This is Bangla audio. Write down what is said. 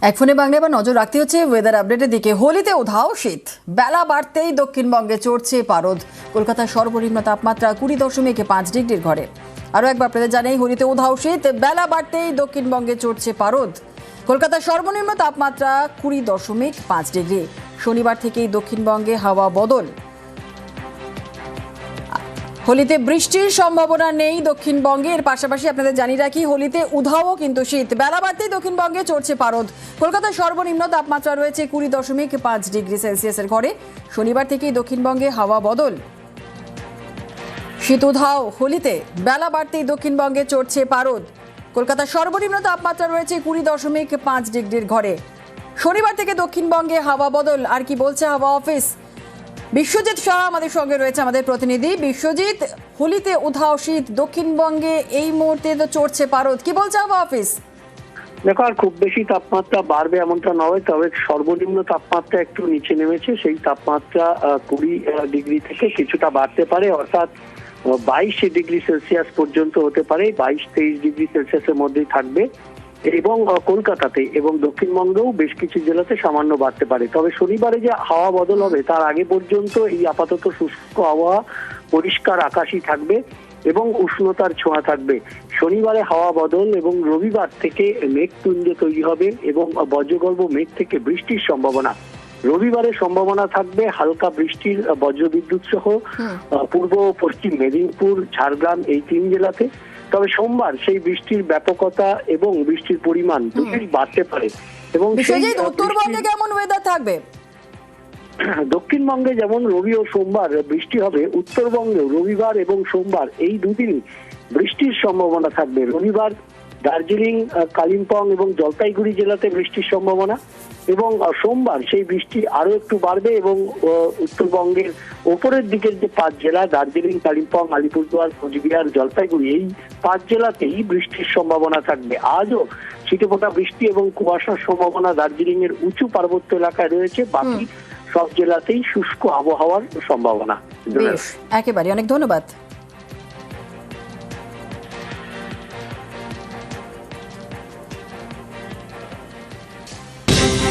এক ফোনে বাংলা এবার নজর রাখতে হচ্ছে ওয়েদার আপডেটের দিকে। হোলিতে উধাও শীত, বেলা বাড়তেই দক্ষিণবঙ্গে চড়ছে পারদ। কলকাতার সর্বনিম্ন তাপমাত্রা 20.5 ডিগ্রির ঘরে। আরও একবার আপনাদের জানাই, হোলিতে উধাও শীত, বেলা বাড়তেই দক্ষিণবঙ্গে চড়ছে পারদ। কলকাতার সর্বনিম্ন তাপমাত্রা 20.5 ডিগ্রি। শনিবার থেকেই দক্ষিণবঙ্গে হাওয়া বদল। হোলিতে বৃষ্টির সম্ভাবনা নেই দক্ষিণবঙ্গে। এর পাশাপাশি আপনাদের জানিয়ে রাখি, হোলিতে উধাও কিন্তু শীত, বেলা বাড়তেই দক্ষিণবঙ্গে চড়ছে পারদ। কলকাতার সর্বনিম্ন তাপমাত্রা রয়েছে 20.5 ডিগ্রি সেলসিয়াসের ঘরে। শনিবার থেকেই দক্ষিণবঙ্গে হাওয়া বদল। শীত উধাও হোলিতে, বেলা বাড়তেই দক্ষিণবঙ্গে চড়ছে পারদ। কলকাতার সর্বনিম্ন তাপমাত্রা রয়েছে 20.5 ডিগ্রির ঘরে। শনিবার থেকে দক্ষিণবঙ্গে হাওয়া বদল। আর কি বলছে হাওয়া অফিস? বিশ্বজিৎ শাহ আমাদের সঙ্গে রয়েছে, আমাদের প্রতিনিধি। বিশ্বজিৎ, হোলিতে উধাও শীত, দক্ষিণবঙ্গে এই মুহূর্তে তো চড়ছে পারদ, কি বলছে হাওয়া অফিস? দেখো, আর খুব বেশি তাপমাত্রা বাড়বে এমনটা নয়, তবে সর্বনিম্ন তাপমাত্রা একটু নিচে নেমেছে। সেই তাপমাত্রা 20 ডিগ্রি থেকে কিছুটা বাড়তে পারে, অর্থাৎ 22 ডিগ্রি সেলসিয়াস পর্যন্ত হতে পারে। 22-23 ডিগ্রি সেলসিয়াসের মধ্যেই থাকবে এবং কলকাতাতে এবং দক্ষিণবঙ্গেও বেশ কিছু জেলাতে সামান্য বাড়তে পারে। তবে শনিবারে যে হাওয়া বদল হবে তার আগে পর্যন্ত এই আপাতত শুষ্ক আবহাওয়া, পরিষ্কার আকাশই থাকবে এবং উষ্ণতার ছোঁয়া থাকবে। শনিবারে হাওয়া বদল এবং রবিবার থেকে মেঘপুঞ্জ তৈরি হবে এবং বজ্রগর্ভ মেঘ থেকে বৃষ্টির সম্ভাবনা। রবিবারে সম্ভাবনা থাকবে হালকা বৃষ্টির, বজ্রবিদ্যুৎ সহ পূর্ব ও পশ্চিম মেদিনীপুর, ঝাড়গ্রাম এই 3 জেলাতে। তবে সোমবার সেই বৃষ্টির ব্যাপকতা এবং বৃষ্টির পরিমাণ দুটোই বাড়তে পারে। এবং উত্তরবঙ্গে কেমন ওয়েদার থাকবে? দক্ষিণবঙ্গে যেমন রবি ও সোমবার বৃষ্টি হবে, উত্তরবঙ্গেও রবিবার এবং সোমবার এই দুদিনই বৃষ্টির সম্ভাবনা থাকবে। রবিবার দার্জিলিং, কালিম্পং এবং জলপাইগুড়ি জেলাতে বৃষ্টির সম্ভাবনা এবং সোমবার সেই বৃষ্টি আরো একটু বাড়বে এবং উত্তরবঙ্গের ওপরের দিকের যে 5 জেলা, দার্জিলিং, কালিম্পং, আলিপুরদুয়ার, কোচবিহার, জলপাইগুড়ি, এই 5 জেলাতেই বৃষ্টির সম্ভাবনা থাকবে। আজও ছিটেফোঁটা বৃষ্টি এবং কুয়াশার সম্ভাবনা দার্জিলিং এর উঁচু পার্বত্য এলাকায় রয়েছে। বাকি সব জেলাতেই শুষ্ক আবহাওয়ার সম্ভাবনা। একেবারে, অনেক ধন্যবাদ।